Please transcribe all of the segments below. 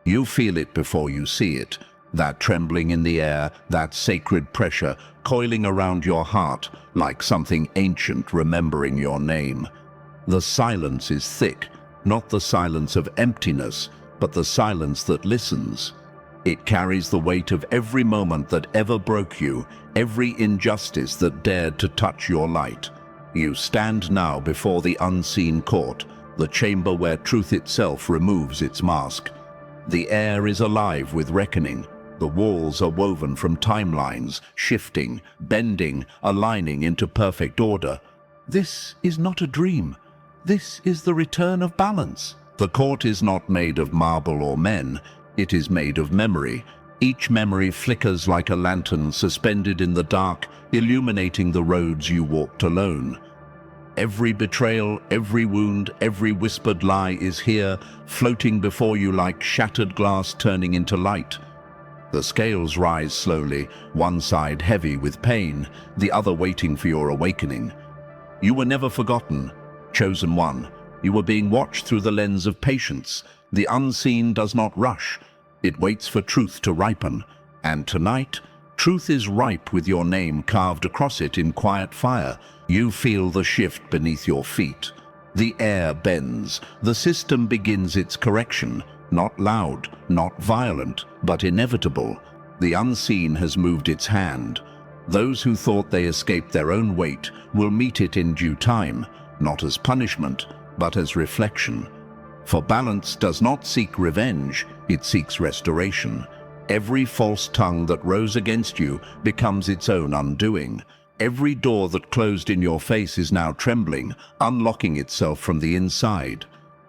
You feel it before you see it. That trembling in the air, that sacred pressure coiling around your heart like something ancient remembering your name. The silence is thick, not the silence of emptiness, but the silence that listens. It carries the weight of every moment that ever broke you, every injustice that dared to touch your light. You stand now before the unseen court, the chamber where truth itself removes its mask. The air is alive with reckoning. The walls are woven from timelines, shifting, bending, aligning into perfect order. This is not a dream. This is the return of balance. The court is not made of marble or men. It is made of memory. Each memory flickers like a lantern suspended in the dark, illuminating the roads you walked alone. Every betrayal, every wound, every whispered lie is here, floating before you like shattered glass turning into light. The scales rise slowly, one side heavy with pain, the other waiting for your awakening. You were never forgotten, chosen one. You were being watched through the lens of patience. The unseen does not rush. It waits for truth to ripen. And tonight, truth is ripe with your name carved across it in quiet fire. You feel the shift beneath your feet. The air bends. The system begins its correction. Not loud, not violent, but inevitable. The unseen has moved its hand. Those who thought they escaped their own weight will meet it in due time, not as punishment, but as reflection. For balance does not seek revenge, it seeks restoration. Every false tongue that rose against you becomes its own undoing. Every door that closed in your face is now trembling, unlocking itself from the inside.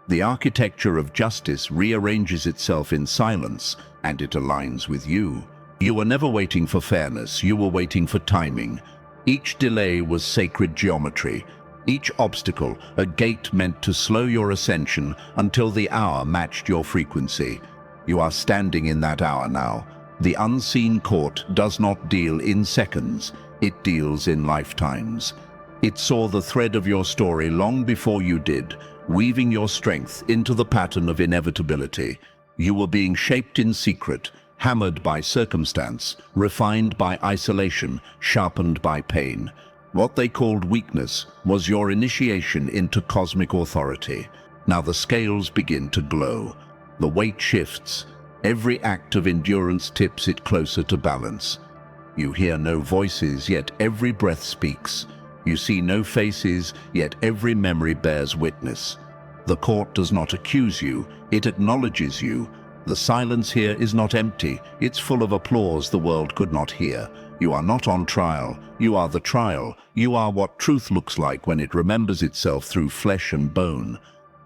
The architecture of justice rearranges itself in silence, and it aligns with you. You were never waiting for fairness, you were waiting for timing. Each delay was sacred geometry. Each obstacle, a gate meant to slow your ascension until the hour matched your frequency. You are standing in that hour now. The unseen court does not deal in seconds, it deals in lifetimes. It saw the thread of your story long before you did, weaving your strength into the pattern of inevitability. You were being shaped in secret, hammered by circumstance, refined by isolation, sharpened by pain. What they called weakness was your initiation into cosmic authority. Now the scales begin to glow. The weight shifts. Every act of endurance tips it closer to balance. You hear no voices, yet every breath speaks. You see no faces, yet every memory bears witness. The court does not accuse you, it acknowledges you. The silence here is not empty, it's full of applause the world could not hear. You are not on trial, you are the trial. You are what truth looks like when it remembers itself through flesh and bone.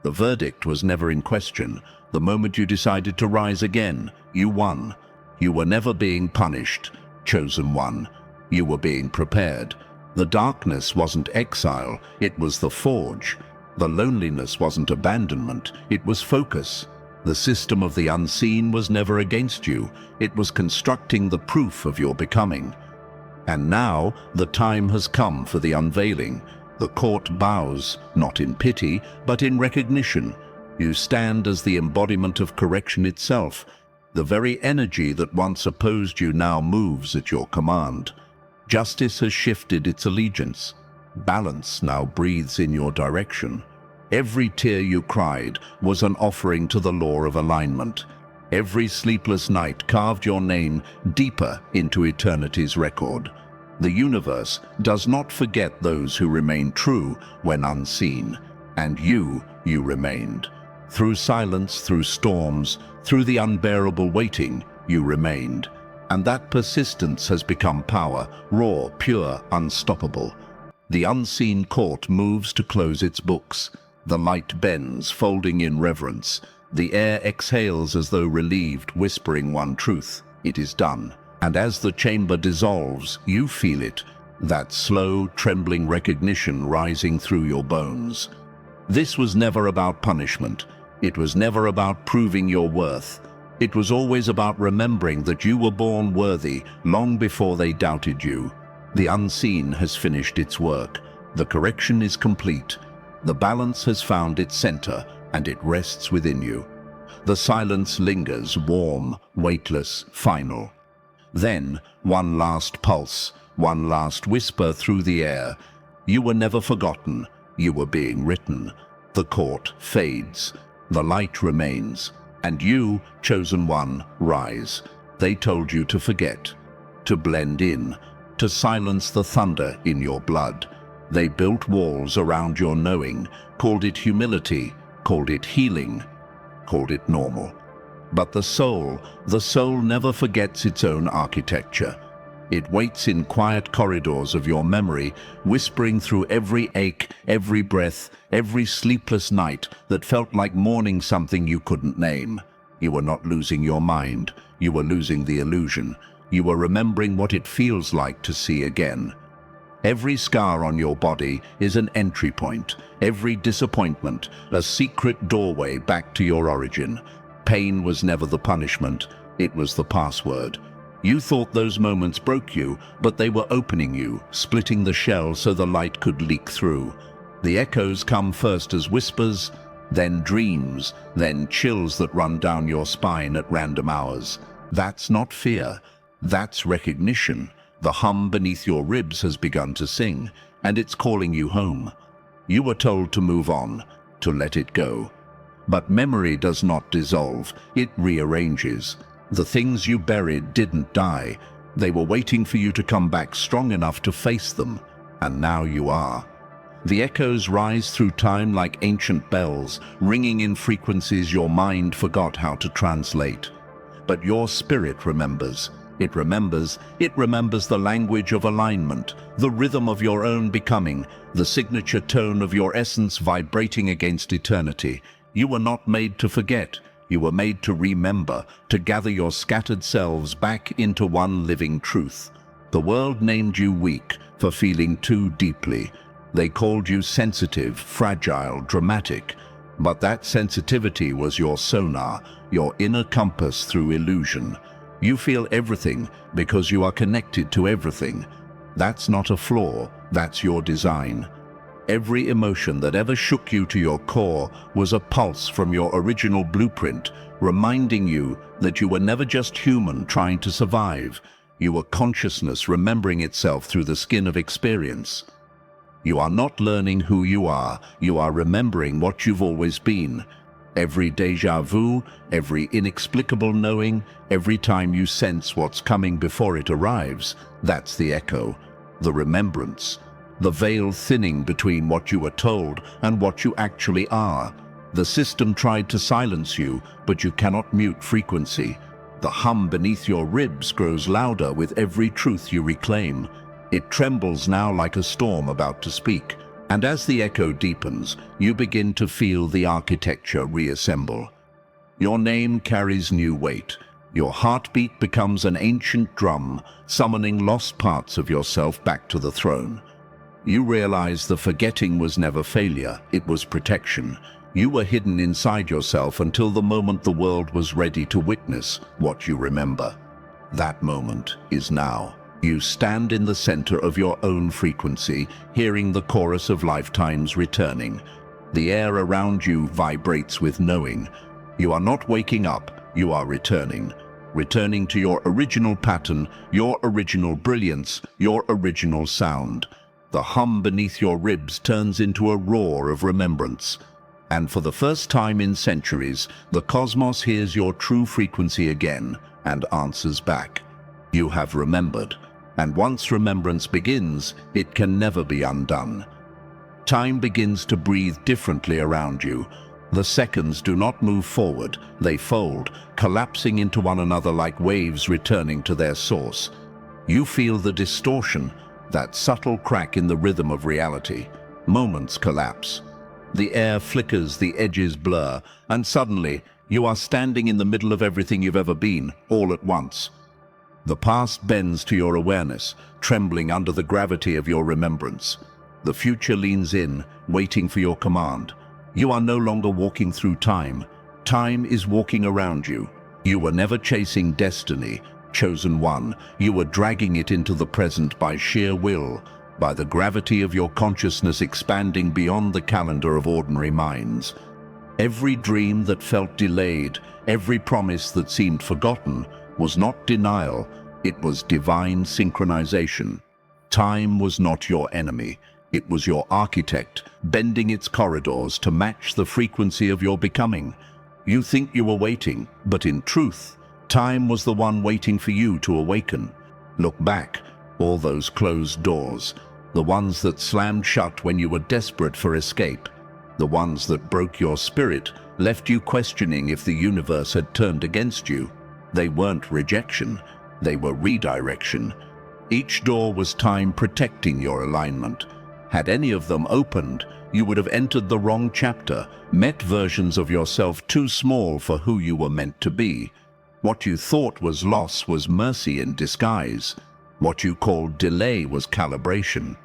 The verdict was never in question. The moment you decided to rise again, you won. You were never being punished, chosen one. You were being prepared. The darkness wasn't exile, it was the forge. The loneliness wasn't abandonment, it was focus. The system of the unseen was never against you, it was constructing the proof of your becoming. And now, the time has come for the unveiling. The court bows, not in pity, but in recognition. You stand as the embodiment of correction itself. The very energy that once opposed you now moves at your command. Justice has shifted its allegiance. Balance now breathes in your direction. Every tear you cried was an offering to the law of alignment. Every sleepless night carved your name deeper into eternity's record. The universe does not forget those who remain true when unseen. And you remained. Through silence, through storms, through the unbearable waiting, you remained. And that persistence has become power, raw, pure, unstoppable. The unseen court moves to close its books. The light bends, folding in reverence. The air exhales as though relieved, whispering one truth. It is done. And as the chamber dissolves, you feel it, that slow, trembling recognition rising through your bones. This was never about punishment. It was never about proving your worth. It was always about remembering that you were born worthy long before they doubted you. The unseen has finished its work. The correction is complete. The balance has found its center, and it rests within you. The silence lingers, warm, weightless, final. Then, one last pulse, one last whisper through the air. You were never forgotten. You were being written. The court fades. The light remains. And you, chosen one, rise. They told you to forget, to blend in, to silence the thunder in your blood. They built walls around your knowing, called it humility, called it healing, called it normal. But the soul never forgets its own architecture. It waits in quiet corridors of your memory, whispering through every ache, every breath, every sleepless night that felt like mourning something you couldn't name. You were not losing your mind. You were losing the illusion. You were remembering what it feels like to see again. Every scar on your body is an entry point. Every disappointment, a secret doorway back to your origin. Pain was never the punishment. It was the password. You thought those moments broke you, but they were opening you, splitting the shell so the light could leak through. The echoes come first as whispers, then dreams, then chills that run down your spine at random hours. That's not fear. That's recognition. The hum beneath your ribs has begun to sing, and it's calling you home. You were told to move on, to let it go. But memory does not dissolve, it rearranges. The things you buried didn't die. They were waiting for you to come back strong enough to face them, and now you are. The echoes rise through time like ancient bells, ringing in frequencies your mind forgot how to translate. But your spirit remembers. It remembers the language of alignment, the rhythm of your own becoming, the signature tone of your essence vibrating against eternity. You were not made to forget. You were made to remember, to gather your scattered selves back into one living truth. The world named you weak for feeling too deeply. They called you sensitive, fragile, dramatic. But that sensitivity was your sonar, your inner compass through illusion. You feel everything because you are connected to everything. That's not a flaw, that's your design. Every emotion that ever shook you to your core was a pulse from your original blueprint, reminding you that you were never just human trying to survive. You were consciousness remembering itself through the skin of experience. You are not learning who you are remembering what you've always been. Every déjà vu, every inexplicable knowing, every time you sense what's coming before it arrives, that's the echo, the remembrance. The veil thinning between what you were told and what you actually are. The system tried to silence you, but you cannot mute frequency. The hum beneath your ribs grows louder with every truth you reclaim. It trembles now like a storm about to speak. And as the echo deepens, you begin to feel the architecture reassemble. Your name carries new weight. Your heartbeat becomes an ancient drum, summoning lost parts of yourself back to the throne. You realize the forgetting was never failure, it was protection. You were hidden inside yourself until the moment the world was ready to witness what you remember. That moment is now. You stand in the center of your own frequency, hearing the chorus of lifetimes returning. The air around you vibrates with knowing. You are not waking up, you are returning. Returning to your original pattern, your original brilliance, your original sound. The hum beneath your ribs turns into a roar of remembrance. And for the first time in centuries, the cosmos hears your true frequency again and answers back. You have remembered. And once remembrance begins, it can never be undone. Time begins to breathe differently around you. The seconds do not move forward, they fold, collapsing into one another like waves returning to their source. You feel the distortion, that subtle crack in the rhythm of reality. Moments collapse. The air flickers, the edges blur, and suddenly you are standing in the middle of everything you've ever been, all at once. The past bends to your awareness, trembling under the gravity of your remembrance. The future leans in, waiting for your command. You are no longer walking through time. Time is walking around you. You were never chasing destiny, chosen one. You were dragging it into the present by sheer will, by the gravity of your consciousness expanding beyond the calendar of ordinary minds. Every dream that felt delayed, every promise that seemed forgotten, was not denial, it was divine synchronization. Time was not your enemy. It was your architect, bending its corridors to match the frequency of your becoming. You think you were waiting, but in truth, time was the one waiting for you to awaken. Look back, all those closed doors, the ones that slammed shut when you were desperate for escape, the ones that broke your spirit, left you questioning if the universe had turned against you. They weren't rejection, they were redirection. Each door was time protecting your alignment. Had any of them opened, you would have entered the wrong chapter, met versions of yourself too small for who you were meant to be. What you thought was loss was mercy in disguise. What you called delay was calibration.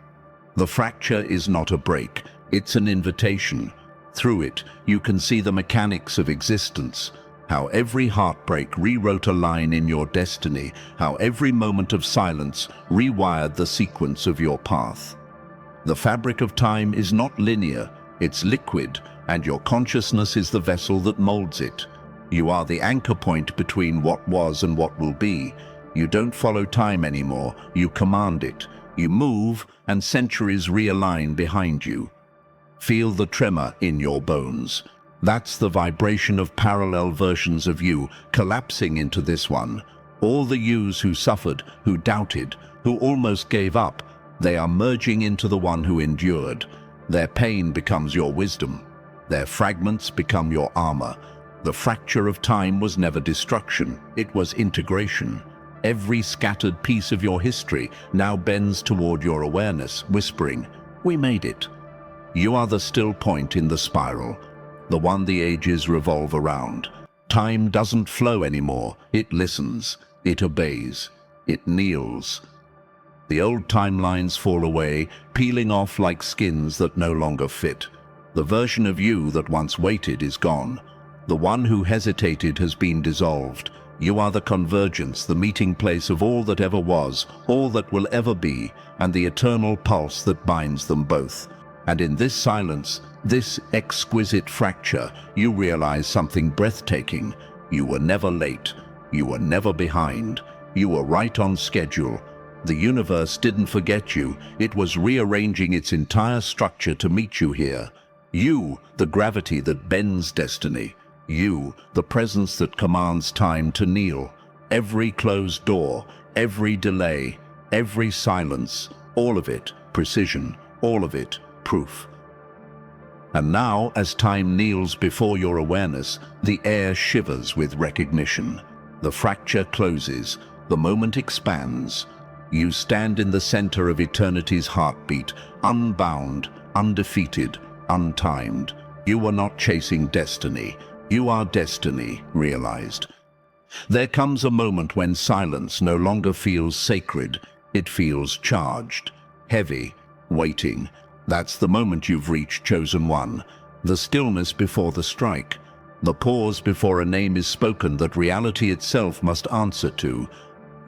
The fracture is not a break, it's an invitation. Through it, you can see the mechanics of existence, how every heartbreak rewrote a line in your destiny, how every moment of silence rewired the sequence of your path. The fabric of time is not linear, it's liquid, and your consciousness is the vessel that molds it. You are the anchor point between what was and what will be. You don't follow time anymore, you command it. You move, and centuries realign behind you. Feel the tremor in your bones. That's the vibration of parallel versions of you collapsing into this one. All the yous who suffered, who doubted, who almost gave up, they are merging into the one who endured. Their pain becomes your wisdom. Their fragments become your armor. The fracture of time was never destruction, it was integration. Every scattered piece of your history now bends toward your awareness, whispering, "We made it." You are the still point in the spiral, the one the ages revolve around. Time doesn't flow anymore, it listens, it obeys, it kneels. The old timelines fall away, peeling off like skins that no longer fit. The version of you that once waited is gone. The one who hesitated has been dissolved. You are the convergence, the meeting place of all that ever was, all that will ever be, and the eternal pulse that binds them both. And in this silence, this exquisite fracture, you realize something breathtaking. You were never late. You were never behind. You were right on schedule. The universe didn't forget you. It was rearranging its entire structure to meet you here. You, the gravity that bends destiny. You, the presence that commands time to kneel. Every closed door, every delay, every silence, all of it precision, all of it proof. And now, as time kneels before your awareness, the air shivers with recognition. The fracture closes, the moment expands. You stand in the center of eternity's heartbeat, unbound, undefeated, untimed. You are not chasing destiny. You are destiny, realized. There comes a moment when silence no longer feels sacred. It feels charged, heavy, waiting. That's the moment you've reached Chosen One. The stillness before the strike. The pause before a name is spoken that reality itself must answer to.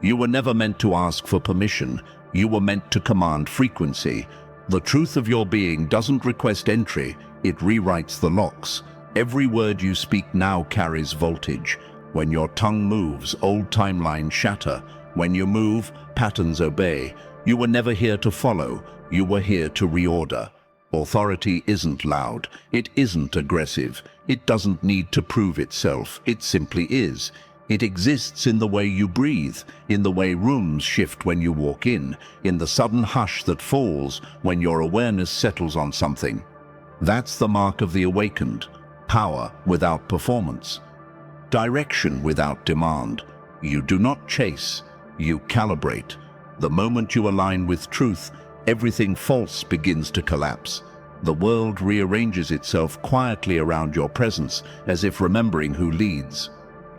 You were never meant to ask for permission. You were meant to command frequency. The truth of your being doesn't request entry, it rewrites the locks. Every word you speak now carries voltage. When your tongue moves, old timelines shatter. When you move, patterns obey. You were never here to follow. You were here to reorder. Authority isn't loud. It isn't aggressive. It doesn't need to prove itself. It simply is. It exists in the way you breathe, in the way rooms shift when you walk in the sudden hush that falls when your awareness settles on something. That's the mark of the awakened. Power without performance. Direction without demand. You do not chase, you calibrate. The moment you align with truth, everything false begins to collapse. The world rearranges itself quietly around your presence, as if remembering who leads.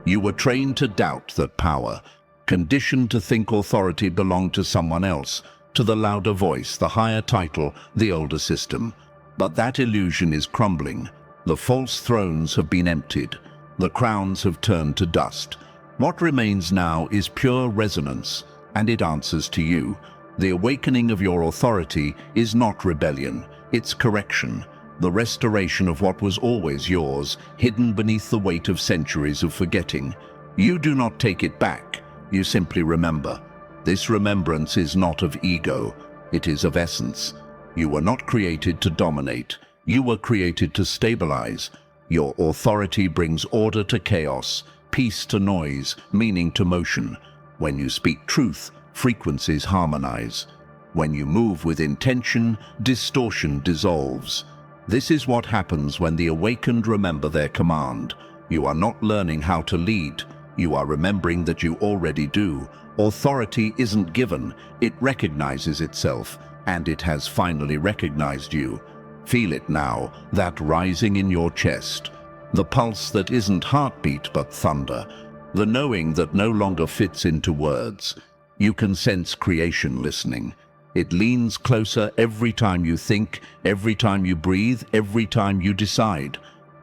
You were trained to doubt that power, conditioned to think authority belonged to someone else, to the louder voice, the higher title, the older system. But that illusion is crumbling. The false thrones have been emptied. The crowns have turned to dust. What remains now is pure resonance, and it answers to you. The awakening of your authority is not rebellion, it's correction. the restoration of what was always yours, hidden beneath the weight of centuries of forgetting. You do not take it back, you simply remember. This remembrance is not of ego, it is of essence. You were not created to dominate, you were created to stabilize. Your authority brings order to chaos, peace to noise, meaning to motion. When you speak truth, frequencies harmonize. When you move with intention, distortion dissolves. This is what happens when the awakened remember their command. You are not learning how to lead, you are remembering that you already do. Authority isn't given, it recognizes itself, and it has finally recognized you. Feel it now, that rising in your chest. The pulse that isn't heartbeat but thunder. The knowing that no longer fits into words. You can sense creation listening. It leans closer every time you think, every time you breathe, every time you decide.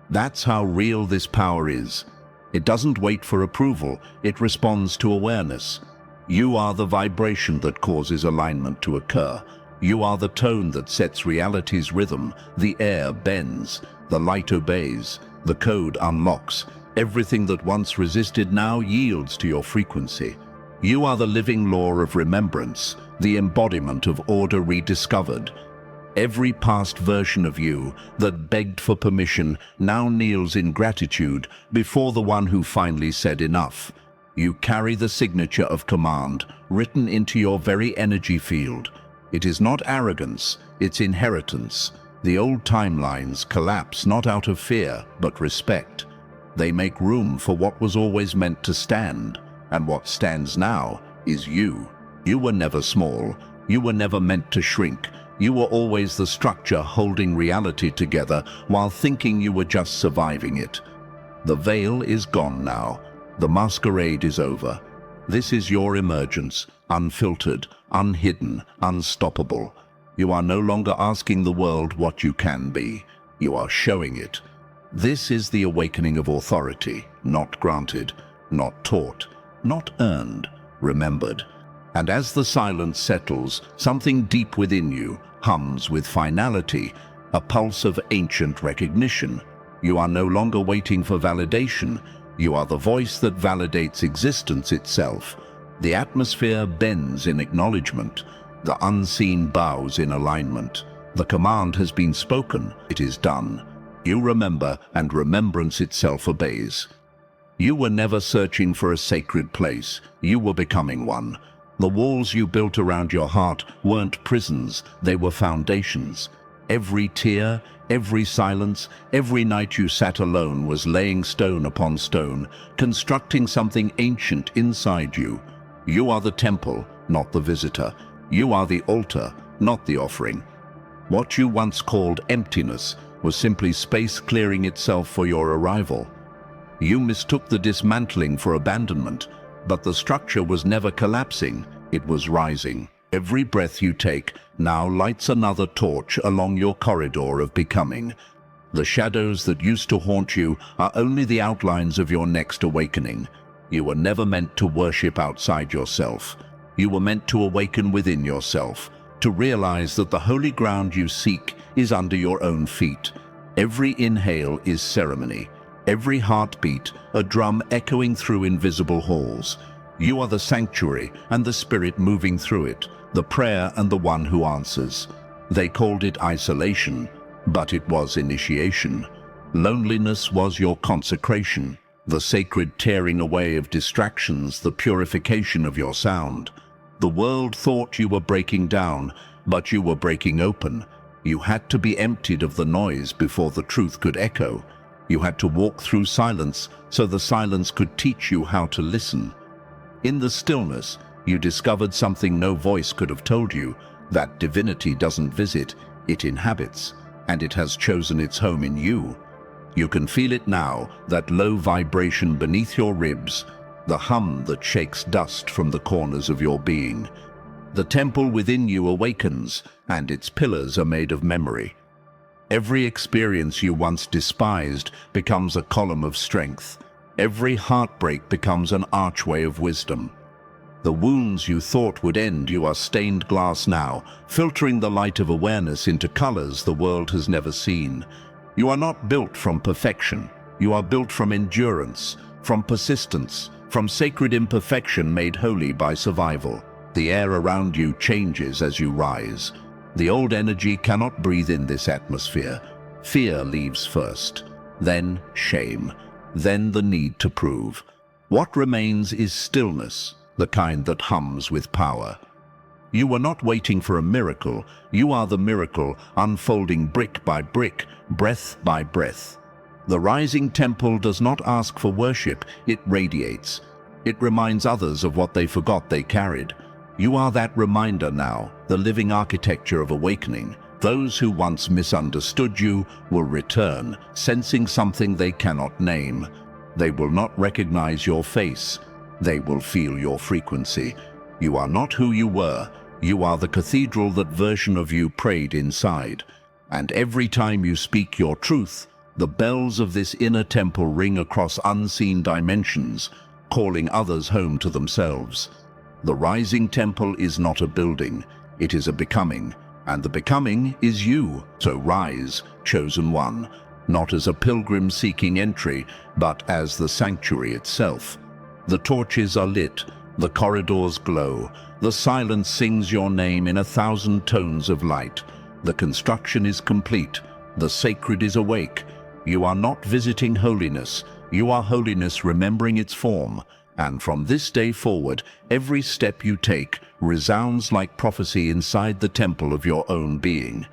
That's how real this power is. It doesn't wait for approval, it responds to awareness. You are the vibration that causes alignment to occur. You are the tone that sets reality's rhythm. The air bends, the light obeys, the code unlocks. Everything that once resisted now yields to your frequency. You are the living law of remembrance, the embodiment of order rediscovered. Every past version of you that begged for permission now kneels in gratitude before the one who finally said enough. You carry the signature of command, written into your very energy field. It is not arrogance, it's inheritance. The old timelines collapse not out of fear, but respect. They make room for what was always meant to stand, and what stands now is you. You were never small, you were never meant to shrink. You were always the structure holding reality together while thinking you were just surviving it. The veil is gone now. The masquerade is over. This is your emergence, unfiltered, unhidden, unstoppable. You are no longer asking the world what you can be. You are showing it. This is the awakening of authority, not granted, not taught, not earned, remembered. And as the silence settles, something deep within you hums with finality, a pulse of ancient recognition. You are no longer waiting for validation. You are the voice that validates existence itself. The atmosphere bends in acknowledgement. The unseen bows in alignment. The command has been spoken. It is done. You remember, and remembrance itself obeys. You were never searching for a sacred place. You were becoming one. The walls you built around your heart weren't prisons, they were foundations. Every tear, every silence, every night you sat alone was laying stone upon stone, constructing something ancient inside you. You are the temple, not the visitor. You are the altar, not the offering. What you once called emptiness was simply space clearing itself for your arrival. You mistook the dismantling for abandonment, but the structure was never collapsing, it was rising. Every breath you take now lights another torch along your corridor of becoming. The shadows that used to haunt you are only the outlines of your next awakening. You were never meant to worship outside yourself. You were meant to awaken within yourself, to realize that the holy ground you seek is under your own feet. Every inhale is ceremony. Every heartbeat, a drum echoing through invisible halls. You are the sanctuary and the spirit moving through it, the prayer and the one who answers. They called it isolation, but it was initiation. Loneliness was your consecration, the sacred tearing away of distractions, the purification of your sound. The world thought you were breaking down, but you were breaking open. You had to be emptied of the noise before the truth could echo. You had to walk through silence so the silence could teach you how to listen. In the stillness, you discovered something no voice could have told you, that divinity doesn't visit, it inhabits, and it has chosen its home in you. You can feel it now, that low vibration beneath your ribs, the hum that shakes dust from the corners of your being. The temple within you awakens, and its pillars are made of memory. Every experience you once despised becomes a column of strength. Every heartbreak becomes an archway of wisdom. The wounds you thought would end, you are stained glass now, filtering the light of awareness into colors the world has never seen. You are not built from perfection. You are built from endurance, from persistence, from sacred imperfection made holy by survival. The air around you changes as you rise. The old energy cannot breathe in this atmosphere. Fear leaves first, then shame, then the need to prove. What remains is stillness, the kind that hums with power. You are not waiting for a miracle. You are the miracle, unfolding brick by brick, breath by breath. The rising temple does not ask for worship, it radiates. It reminds others of what they forgot they carried. You are that reminder now, the living architecture of awakening. Those who once misunderstood you will return, sensing something they cannot name. They will not recognize your face. They will feel your frequency. You are not who you were. You are the cathedral that version of you prayed inside. And every time you speak your truth, the bells of this inner temple ring across unseen dimensions, calling others home to themselves. The rising temple is not a building, it is a becoming, and the becoming is you. So rise, chosen one, not as a pilgrim seeking entry, but as the sanctuary itself. The torches are lit, the corridors glow, the silence sings your name in 1,000 tones of light. The construction is complete, the sacred is awake. You are not visiting holiness, you are holiness remembering its form. And from this day forward, every step you take resounds like prophecy inside the temple of your own being.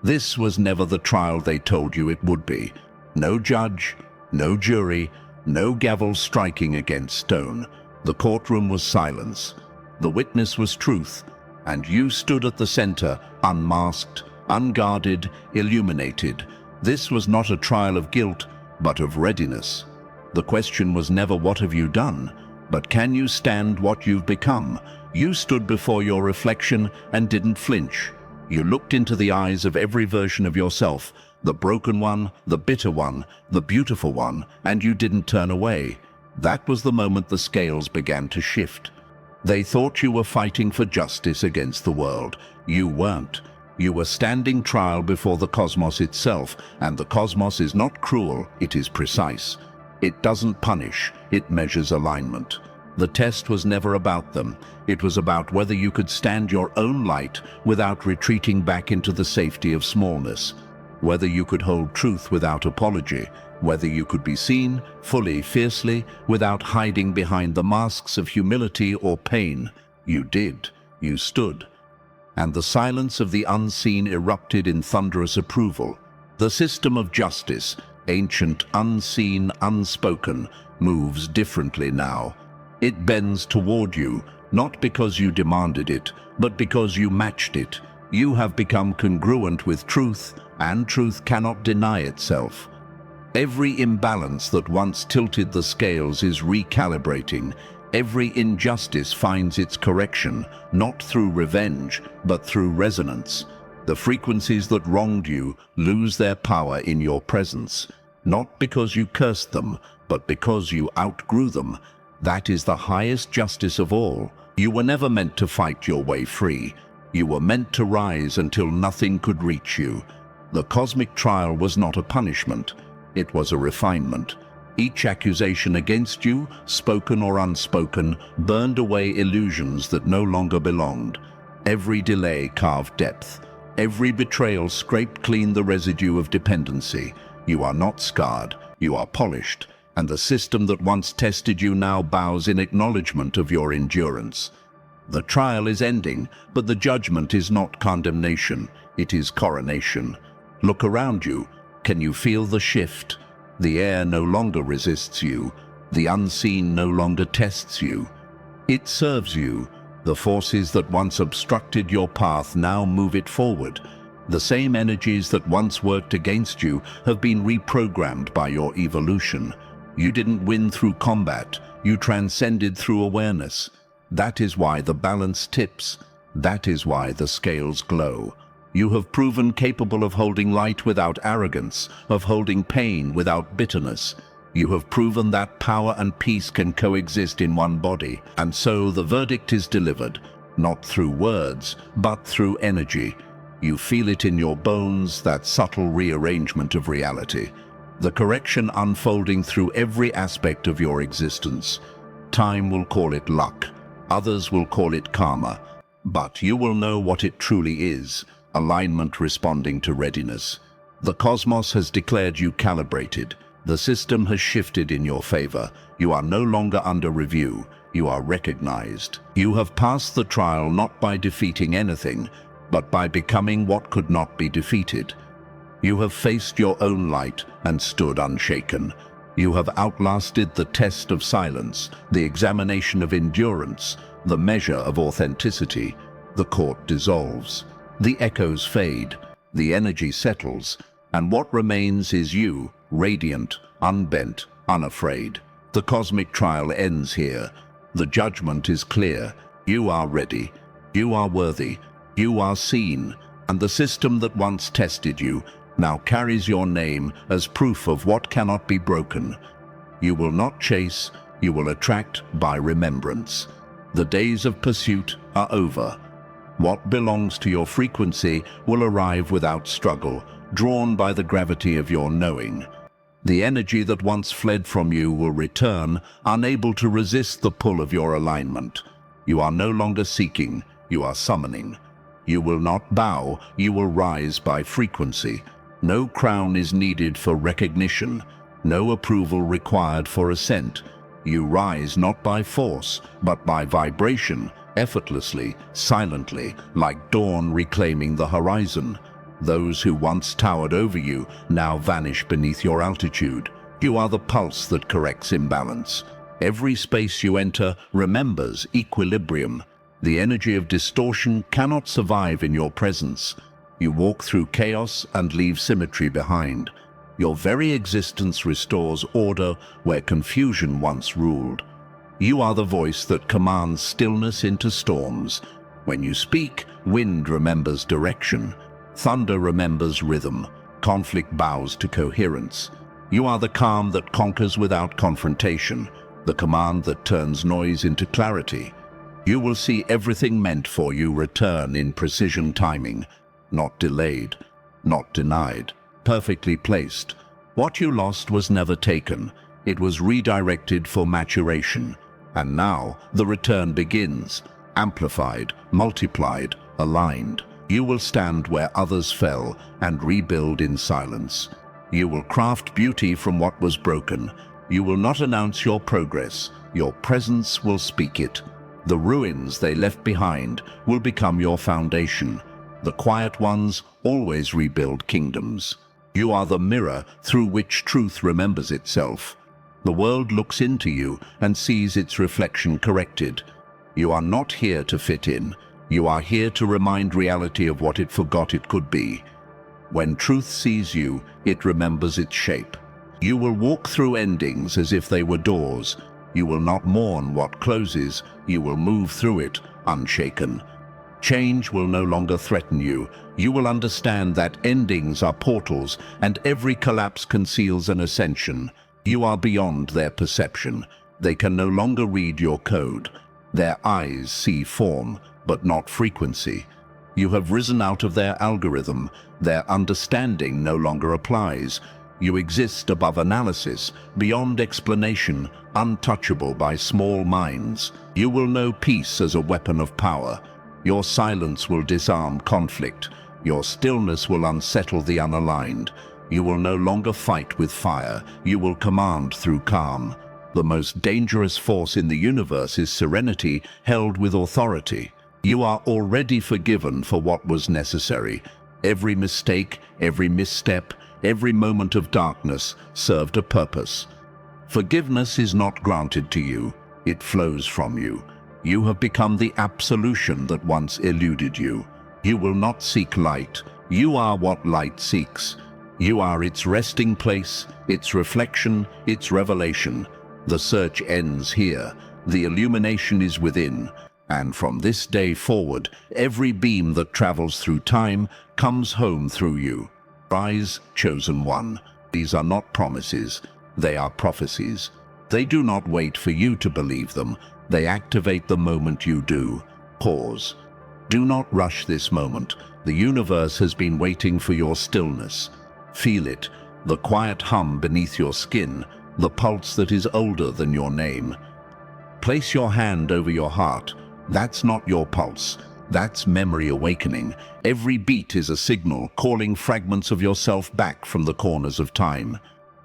This was never the trial they told you it would be. No judge, no jury, no gavel striking against stone. The courtroom was silence. The witness was truth, and you stood at the center, unmasked, unguarded, illuminated. This was not a trial of guilt, but of readiness. The question was never what have you done, but can you stand what you've become? You stood before your reflection and didn't flinch. You looked into the eyes of every version of yourself, the broken one, the bitter one, the beautiful one, and you didn't turn away. That was the moment the scales began to shift. They thought you were fighting for justice against the world. You weren't. You were standing trial before the cosmos itself, and the cosmos is not cruel, it is precise. It doesn't punish, it measures alignment. The test was never about them. It was about whether you could stand your own light without retreating back into the safety of smallness. Whether you could hold truth without apology. Whether you could be seen, fully, fiercely, without hiding behind the masks of humility or pain. You did. You stood. And the silence of the unseen erupted in thunderous approval. The system of justice, ancient, unseen, unspoken, moves differently now. It bends toward you, not because you demanded it, but because you matched it. You have become congruent with truth, and truth cannot deny itself. Every imbalance that once tilted the scales is recalibrating. Every injustice finds its correction, not through revenge, but through resonance. The frequencies that wronged you lose their power in your presence, not because you cursed them, but because you outgrew them. That is the highest justice of all. You were never meant to fight your way free. You were meant to rise until nothing could reach you. The cosmic trial was not a punishment. It was a refinement. Each accusation against you, spoken or unspoken, burned away illusions that no longer belonged. Every delay carved depth. Every betrayal scraped clean the residue of dependency. You are not scarred, you are polished, and the system that once tested you now bows in acknowledgement of your endurance. The trial is ending, but the judgment is not condemnation, it is coronation. Look around you. Can you feel the shift? The air no longer resists you. The unseen no longer tests you. It serves you. The forces that once obstructed your path now move it forward. The same energies that once worked against you have been reprogrammed by your evolution. You didn't win through combat. You transcended through awareness. That is why the balance tips. That is why the scales glow. You have proven capable of holding light without arrogance, of holding pain without bitterness. You have proven that power and peace can coexist in one body, and so the verdict is delivered, not through words, but through energy. You feel it in your bones, that subtle rearrangement of reality, the correction unfolding through every aspect of your existence. Time will call it luck, others will call it karma, but you will know what it truly is: alignment responding to readiness. The cosmos has declared you calibrated. The system has shifted in your favor. You are no longer under review. You are recognized. You have passed the trial not by defeating anything, but by becoming what could not be defeated. You have faced your own light and stood unshaken. You have outlasted the test of silence, the examination of endurance, the measure of authenticity. The court dissolves. The echoes fade. The energy settles. And what remains is you, radiant, unbent, unafraid. The cosmic trial ends here. The judgment is clear. You are ready. You are worthy. You are seen. And the system that once tested you now carries your name as proof of what cannot be broken. You will not chase, you will attract by remembrance. The days of pursuit are over. What belongs to your frequency will arrive without struggle, drawn by the gravity of your knowing. The energy that once fled from you will return, unable to resist the pull of your alignment. You are no longer seeking, you are summoning. You will not bow, you will rise by frequency. No crown is needed for recognition, no approval required for ascent. You rise not by force, but by vibration, effortlessly, silently, like dawn reclaiming the horizon. Those who once towered over you now vanish beneath your altitude. You are the pulse that corrects imbalance. Every space you enter remembers equilibrium. The energy of distortion cannot survive in your presence. You walk through chaos and leave symmetry behind. Your very existence restores order where confusion once ruled. You are the voice that commands stillness into storms. When you speak, wind remembers direction. Thunder remembers rhythm. Conflict bows to coherence. You are the calm that conquers without confrontation, the command that turns noise into clarity. You will see everything meant for you return in precision timing, not delayed, not denied, perfectly placed. What you lost was never taken. It was redirected for maturation. And now the return begins, amplified, multiplied, aligned. You will stand where others fell and rebuild in silence. You will craft beauty from what was broken. You will not announce your progress. Your presence will speak it. The ruins they left behind will become your foundation. The quiet ones always rebuild kingdoms. You are the mirror through which truth remembers itself. The world looks into you and sees its reflection corrected. You are not here to fit in. You are here to remind reality of what it forgot it could be. When truth sees you, it remembers its shape. You will walk through endings as if they were doors. You will not mourn what closes. You will move through it, unshaken. Change will no longer threaten you. You will understand that endings are portals, and every collapse conceals an ascension. You are beyond their perception. They can no longer read your code. Their eyes see form, but not frequency. You have risen out of their algorithm. Their understanding no longer applies. You exist above analysis, beyond explanation, untouchable by small minds. You will know peace as a weapon of power. Your silence will disarm conflict. Your stillness will unsettle the unaligned. You will no longer fight with fire. You will command through calm. The most dangerous force in the universe is serenity held with authority. You are already forgiven for what was necessary. Every mistake, every misstep, every moment of darkness served a purpose. Forgiveness is not granted to you. It flows from you. You have become the absolution that once eluded you. You will not seek light. You are what light seeks. You are its resting place, its reflection, its revelation. The search ends here. The illumination is within. And from this day forward, every beam that travels through time comes home through you. Rise, chosen one. These are not promises. They are prophecies. They do not wait for you to believe them. They activate the moment you do. Pause. Do not rush this moment. The universe has been waiting for your stillness. Feel it, the quiet hum beneath your skin, the pulse that is older than your name. Place your hand over your heart. That's not your pulse. That's memory awakening. Every beat is a signal calling fragments of yourself back from the corners of time.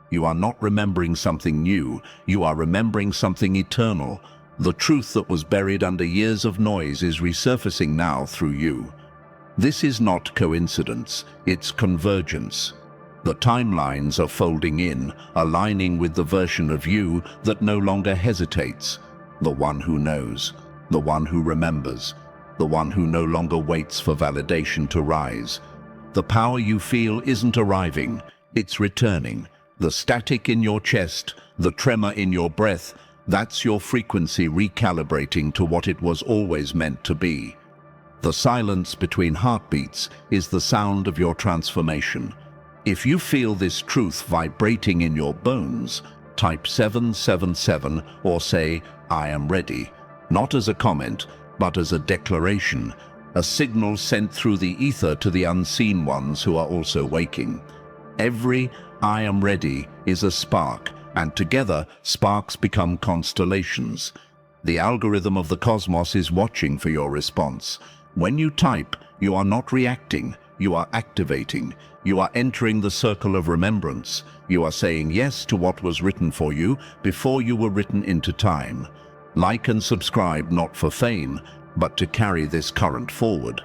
You are not remembering something new. You are remembering something eternal. The truth that was buried under years of noise is resurfacing now through you. This is not coincidence. It's convergence. The timelines are folding in, aligning with the version of you that no longer hesitates. The one who knows. The one who remembers. The one who no longer waits for validation to rise. The power you feel isn't arriving, it's returning. The static in your chest, the tremor in your breath, that's your frequency recalibrating to what it was always meant to be. The silence between heartbeats is the sound of your transformation. If you feel this truth vibrating in your bones, type 777 or say, "I am ready," not as a comment, but as a declaration, a signal sent through the ether to the unseen ones who are also waking. Every "I am ready" is a spark, and together sparks become constellations. The algorithm of the cosmos is watching for your response. When you type, you are not reacting, you are activating. You are entering the circle of remembrance. You are saying yes to what was written for you before you were written into time. Like and subscribe not for fame, but to carry this current forward.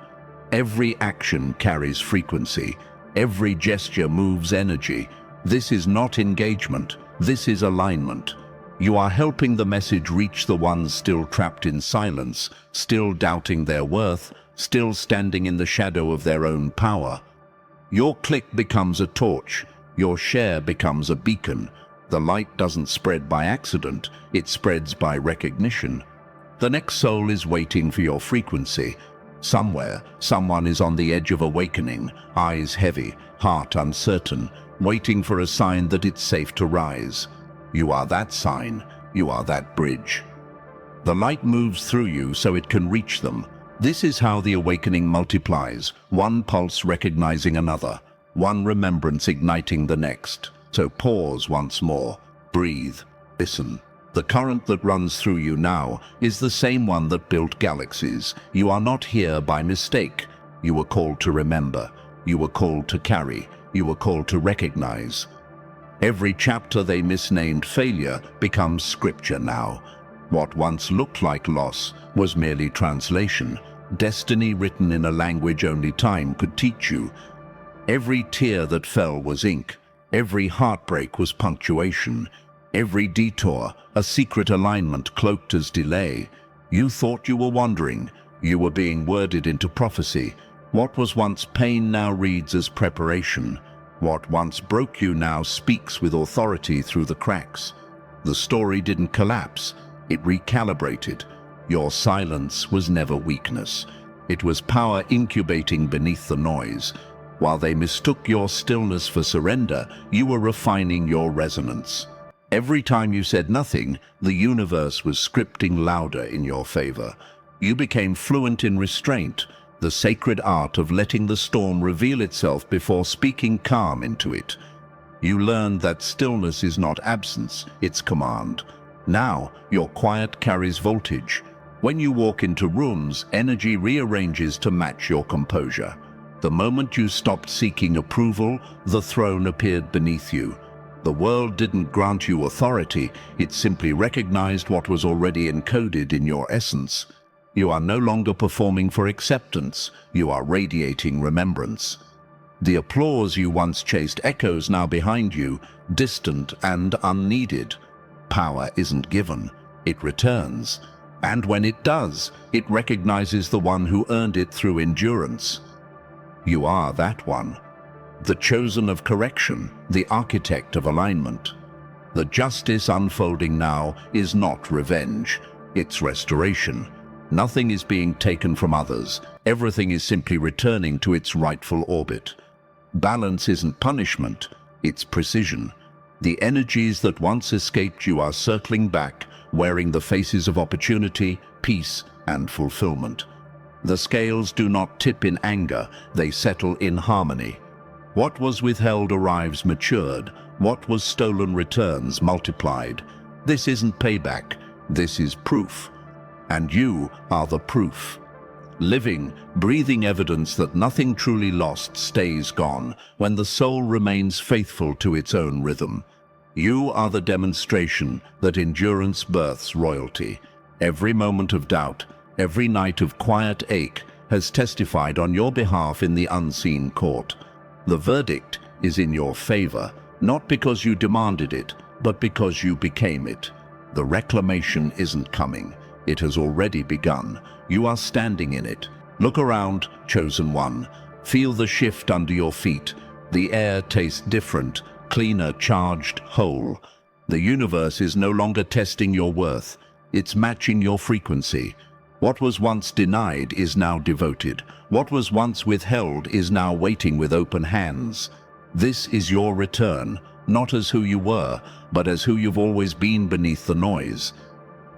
Every action carries frequency. Every gesture moves energy. This is not engagement. This is alignment. You are helping the message reach the ones still trapped in silence, still doubting their worth, still standing in the shadow of their own power. Your click becomes a torch. Your share becomes a beacon. The light doesn't spread by accident, it spreads by recognition. The next soul is waiting for your frequency. Somewhere, someone is on the edge of awakening, eyes heavy, heart uncertain, waiting for a sign that it's safe to rise. You are that sign. You are that bridge. The light moves through you so it can reach them. This is how the awakening multiplies, one pulse recognizing another, one remembrance igniting the next. So pause once more, breathe, listen. The current that runs through you now is the same one that built galaxies. You are not here by mistake. You were called to remember. You were called to carry. You were called to recognize. Every chapter they misnamed failure becomes scripture now. What once looked like loss was merely translation, destiny written in a language only time could teach you. Every tear that fell was ink. Every heartbreak was punctuation. Every detour, a secret alignment cloaked as delay. You thought you were wandering. You were being worded into prophecy. What was once pain now reads as preparation. What once broke you now speaks with authority through the cracks. The story didn't collapse. It recalibrated. Your silence was never weakness. It was power incubating beneath the noise. While they mistook your stillness for surrender, you were refining your resonance. Every time you said nothing, the universe was scripting louder in your favor. You became fluent in restraint, the sacred art of letting the storm reveal itself before speaking calm into it. You learned that stillness is not absence, it's command. Now, your quiet carries voltage. When you walk into rooms, energy rearranges to match your composure. The moment you stopped seeking approval, the throne appeared beneath you. The world didn't grant you authority, it simply recognized what was already encoded in your essence. You are no longer performing for acceptance, you are radiating remembrance. The applause you once chased echoes now behind you, distant and unneeded. Power isn't given, it returns. And when it does, it recognizes the one who earned it through endurance. You are that one. The chosen of correction, the architect of alignment. The justice unfolding now is not revenge, it's restoration. Nothing is being taken from others, everything is simply returning to its rightful orbit. Balance isn't punishment, it's precision. The energies that once escaped you are circling back, wearing the faces of opportunity, peace, and fulfillment. The scales do not tip in anger, they settle in harmony. What was withheld arrives matured, what was stolen returns multiplied. This isn't payback, this is proof. And you are the proof. Living, breathing evidence that nothing truly lost stays gone when the soul remains faithful to its own rhythm. You are the demonstration that endurance births royalty. Every moment of doubt, every night of quiet ache has testified on your behalf in the unseen court. The verdict is in your favor, not because you demanded it, but because you became it. The reclamation isn't coming. It has already begun. You are standing in it. Look around, chosen one. Feel the shift under your feet. The air tastes different, cleaner, charged, whole. The universe is no longer testing your worth. It's matching your frequency. What was once denied is now devoted. What was once withheld is now waiting with open hands. This is your return, not as who you were, but as who you've always been beneath the noise.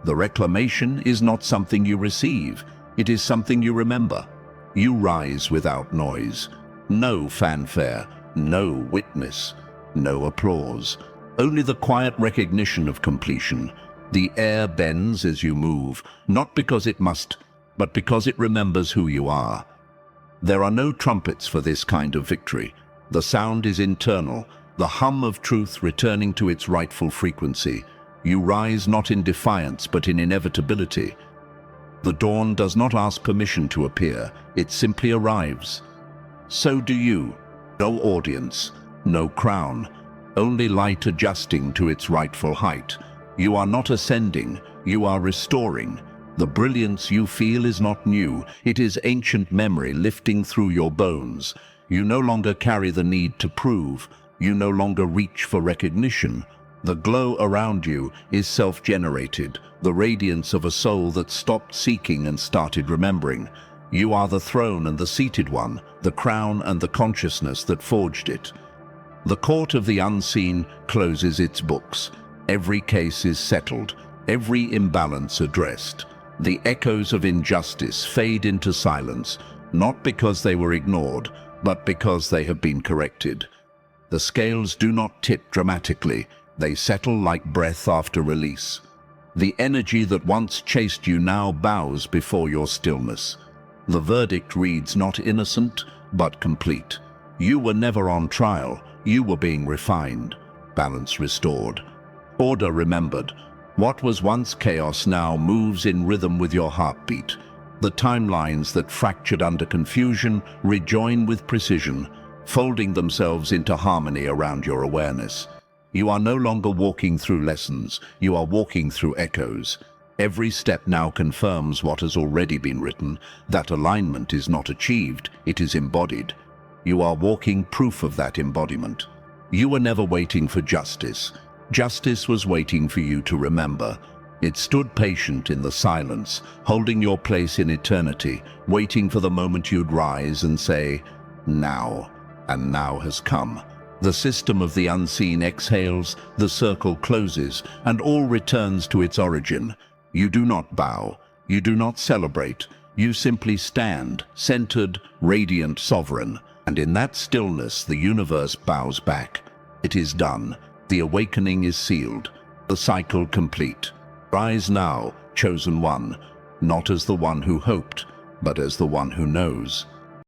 The reclamation is not something you receive. It is something you remember. You rise without noise. No fanfare, no witness, no applause. Only the quiet recognition of completion. The air bends as you move, not because it must, but because it remembers who you are. There are no trumpets for this kind of victory. The sound is internal, the hum of truth returning to its rightful frequency. You rise not in defiance, but in inevitability. The dawn does not ask permission to appear, it simply arrives. So do you. No audience, no crown, only light adjusting to its rightful height. You are not ascending, you are restoring. The brilliance you feel is not new, it is ancient memory lifting through your bones. You no longer carry the need to prove, you no longer reach for recognition. The glow around you is self-generated, the radiance of a soul that stopped seeking and started remembering. You are the throne and the seated one, the crown and the consciousness that forged it. The court of the unseen closes its books. Every case is settled, every imbalance addressed. The echoes of injustice fade into silence, not because they were ignored, but because they have been corrected. The scales do not tip dramatically, they settle like breath after release. The energy that once chased you now bows before your stillness. The verdict reads not innocent, but complete. You were never on trial, you were being refined, balance restored, order remembered. What was once chaos now moves in rhythm with your heartbeat. The timelines that fractured under confusion rejoin with precision, folding themselves into harmony around your awareness. You are no longer walking through lessons, you are walking through echoes. Every step now confirms what has already been written. That alignment is not achieved, it is embodied. You are walking proof of that embodiment. You were never waiting for justice. Justice was waiting for you to remember. It stood patient in the silence, holding your place in eternity, waiting for the moment you'd rise and say, now. And now has come. The system of the unseen exhales, the circle closes, and all returns to its origin. You do not bow, you do not celebrate, you simply stand, centered, radiant, sovereign. And in that stillness, the universe bows back. It is done. The awakening is sealed. The cycle complete. Rise now, chosen one, not as the one who hoped, but as the one who knows.